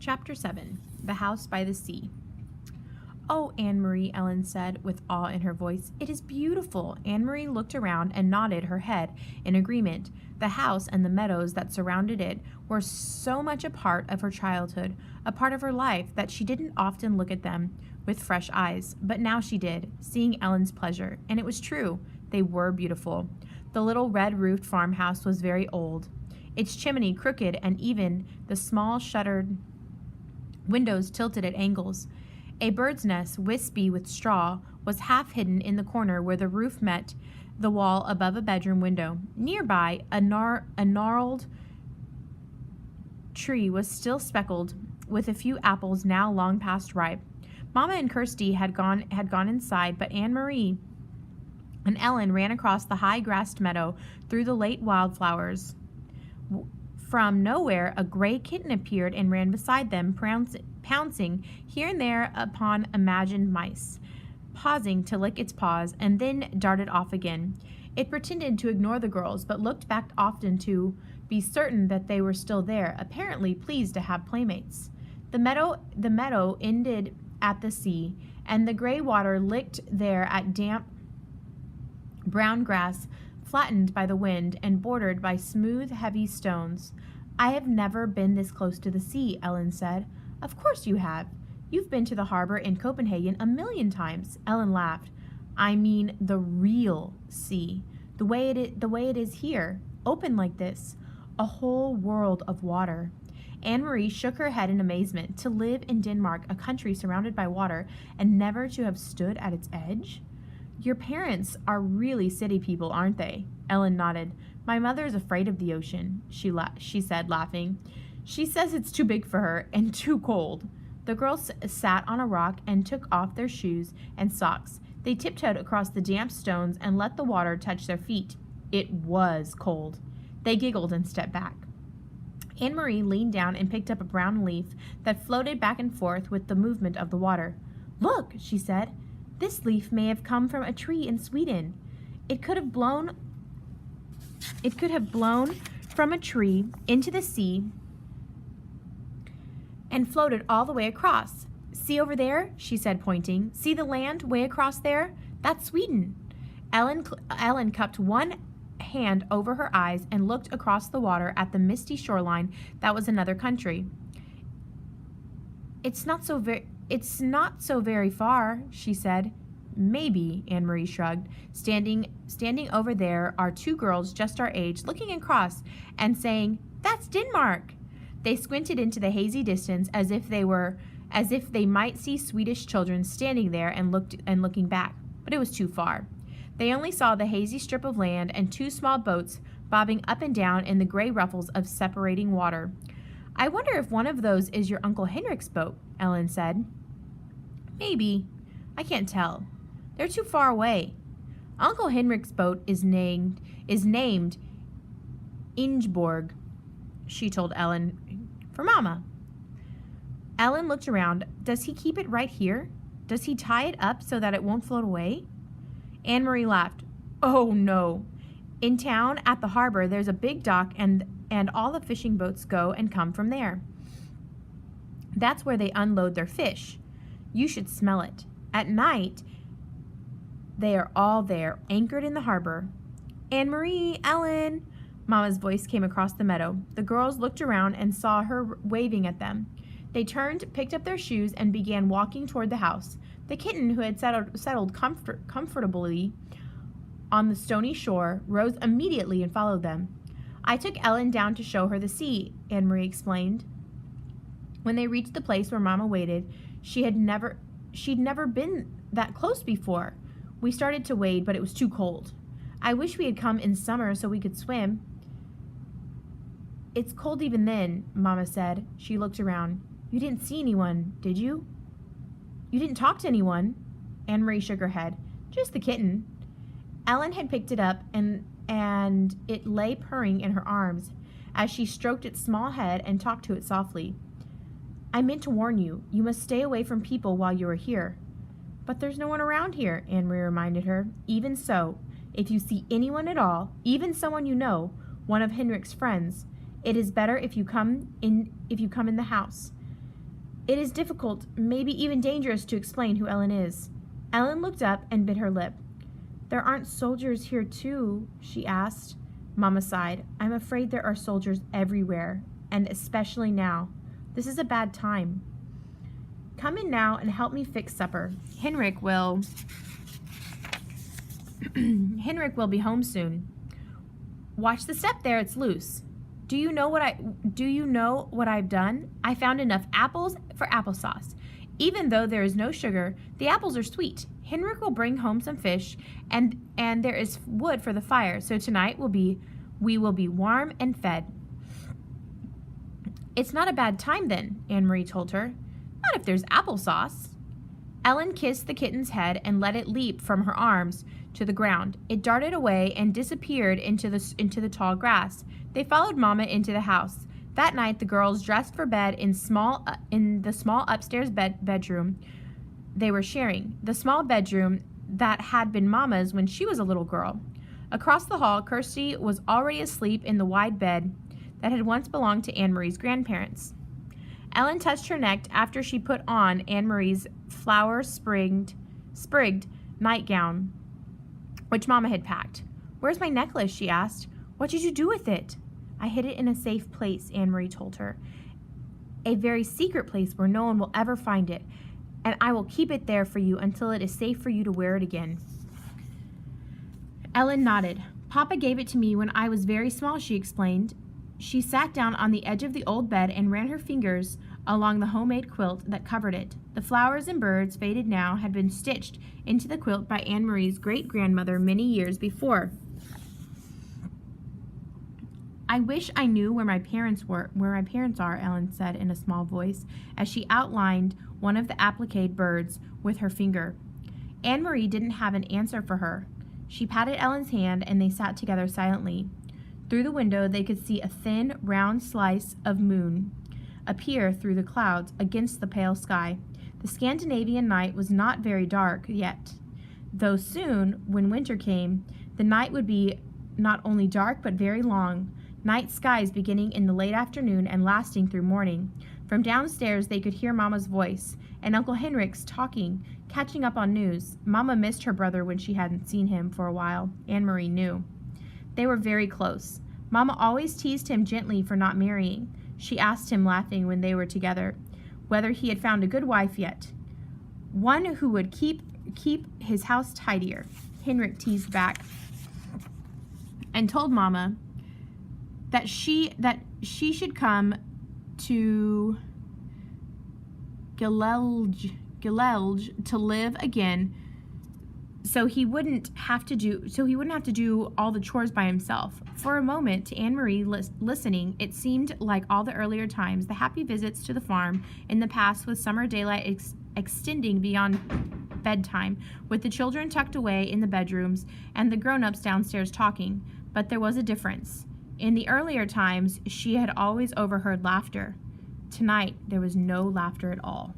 Chapter 7. The House by the Sea. "Oh, Anne-Marie," Ellen said, with awe in her voice. "It is beautiful." Anne-Marie looked around and nodded her head in agreement. The house and the meadows that surrounded it were so much a part of her childhood, a part of her life, that she didn't often look at them with fresh eyes. But now she did, seeing Ellen's pleasure. And it was true. They were beautiful. The little red-roofed farmhouse was very old, its chimney crooked, and even the small shuttered windows tilted at angles. A bird's nest, wispy with straw, was half hidden in the corner where the roof met the wall above a bedroom window. Nearby, a gnarled tree was still speckled with a few apples now long past ripe. Mama and Kirsty had gone inside, but Anne-Marie and Ellen ran across the high-grassed meadow through the late wildflowers. From nowhere, a gray kitten appeared and ran beside them, pouncing here and there upon imagined mice, pausing to lick its paws, and then darted off again. It pretended to ignore the girls, but looked back often to be certain that they were still there, apparently pleased to have playmates. The meadow ended at the sea, and the gray water licked there at damp brown grass, flattened by the wind and bordered by smooth, heavy stones. "I have never been this close to the sea," Ellen said. "Of course you have. You've been to the harbor in Copenhagen 1,000,000 times." Ellen laughed. "I mean the real sea, the way it is here, open like this, a whole world of water." Anne-Marie shook her head in amazement. To live in Denmark, a country surrounded by water, and never to have stood at its edge? "Your parents are really city people, aren't they?" Ellen nodded. "My mother's afraid of the ocean," she said, laughing. "She says it's too big for her and too cold." The girls sat on a rock and took off their shoes and socks. They tiptoed across the damp stones and let the water touch their feet. It was cold. They giggled and stepped back. Anne-Marie leaned down and picked up a brown leaf that floated back and forth with the movement of the water. "Look," she said. "This leaf may have come from a tree in Sweden. It could have blown from a tree into the sea and floated all the way across. See over there," she said, pointing. "See the land way across there? That's Sweden." Ellen cupped one hand over her eyes and looked across the water at the misty shoreline that was another country. It's not so very far," she said. "Maybe," Anne-Marie shrugged. Standing over there are two girls just our age, looking across and saying, "That's Denmark." They squinted into the hazy distance as if they might see Swedish children standing there and looking back, but it was too far. They only saw the hazy strip of land and two small boats bobbing up and down in the gray ruffles of separating water. "I wonder if one of those is your Uncle Henrik's boat," Ellen said. "Maybe. I can't tell. They're too far away. Uncle Henrik's boat is named Ingeborg," she told Ellen, "for Mama." Ellen looked around. "Does he keep it right here? Does he tie it up so that it won't float away?" Anne-Marie laughed. "Oh, no. In town at the harbor there's a big dock and all the fishing boats go and come from there. That's where they unload their fish. You should smell it. At night, they are all there, anchored in the harbor." "Anne-Marie, Ellen!" Mama's voice came across the meadow. The girls looked around and saw her waving at them. They turned, picked up their shoes, and began walking toward the house. The kitten, who had settled comfortably on the stony shore, rose immediately and followed them. "I took Ellen down to show her the sea," Anne-Marie explained. When they reached the place where Mama waited, she'd never been that close before. "We started to wade, but it was too cold. I wish we had come in summer so we could swim." "It's cold even then," Mama said. She looked around. "You didn't see anyone, did you? You didn't talk to anyone?" Anne-Marie shook her head. "Just the kitten." Ellen had picked it up, and it lay purring in her arms as she stroked its small head and talked to it softly. "I meant to warn you. You must stay away from people while you are here." "But there's no one around here," Anne-Marie reminded her. "Even so, if you see anyone at all, even someone you know, one of Henrik's friends, it is better if you come in the house. It is difficult, maybe even dangerous, to explain who Ellen is. Ellen looked up and bit her lip. There aren't soldiers here too, she asked. Mama sighed. I'm afraid there are soldiers everywhere, and especially now. This is a bad time. Come in now and help me fix supper. Henrik will be home soon. Watch the step there, it's loose. Do you know what I've done? I found enough apples for applesauce. Even though there is no sugar, the apples are sweet. Henrik will bring home some fish, and there is wood for the fire, so tonight we will be warm and fed. It's not a bad time then, Anne-Marie told her. Not if there's applesauce. Ellen kissed the kitten's head and let it leap from her arms to the ground. It darted away and disappeared into the tall grass. They followed Mama into the house. That night, the girls dressed for bed in the small upstairs bedroom they were sharing, the small bedroom that had been Mama's when she was a little girl. Across the hall, Kirsty was already asleep in the wide bed that had once belonged to Anne-Marie's grandparents. Ellen touched her neck after she put on Anne-Marie's flower-sprigged nightgown, which Mama had packed. Where's my necklace? She asked. What did you do with it? I hid it in a safe place, Anne-Marie told her. A very secret place where no one will ever find it, and I will keep it there for you until it is safe for you to wear it again. Ellen nodded. Papa gave it to me when I was very small, she explained. She sat down on the edge of the old bed and ran her fingers along the homemade quilt that covered it. The flowers and birds, faded now, had been stitched into the quilt by Anne-Marie's great-grandmother many years before. I wish I knew where my parents are, Ellen said in a small voice, as she outlined one of the appliqued birds with her finger. Anne-Marie didn't have an answer for her. She patted Ellen's hand, and they sat together silently. Through the window, they could see a thin, round slice of moon appear through the clouds against the pale sky. The Scandinavian night was not very dark yet, though soon, when winter came, the night would be not only dark but very long, night skies beginning in the late afternoon and lasting through morning. From downstairs they could hear Mama's voice, and Uncle Henrik's talking, catching up on news. Mama missed her brother when she hadn't seen him for a while. Anne-Marie knew. They were very close. Mama always teased him gently for not marrying. She asked him, laughing when they were together, whether he had found a good wife yet. One who would keep his house tidier. Henrik teased back and told Mama that she should come to Gilelge to live again, so he wouldn't have to do all the chores by himself. For a moment, to Anne-Marie listening, it seemed like all the earlier times, the happy visits to the farm in the past, with summer daylight extending beyond bedtime, with the children tucked away in the bedrooms and the grown-ups downstairs talking. But there was a difference. In the earlier times, she had always overheard laughter. Tonight, there was no laughter at all.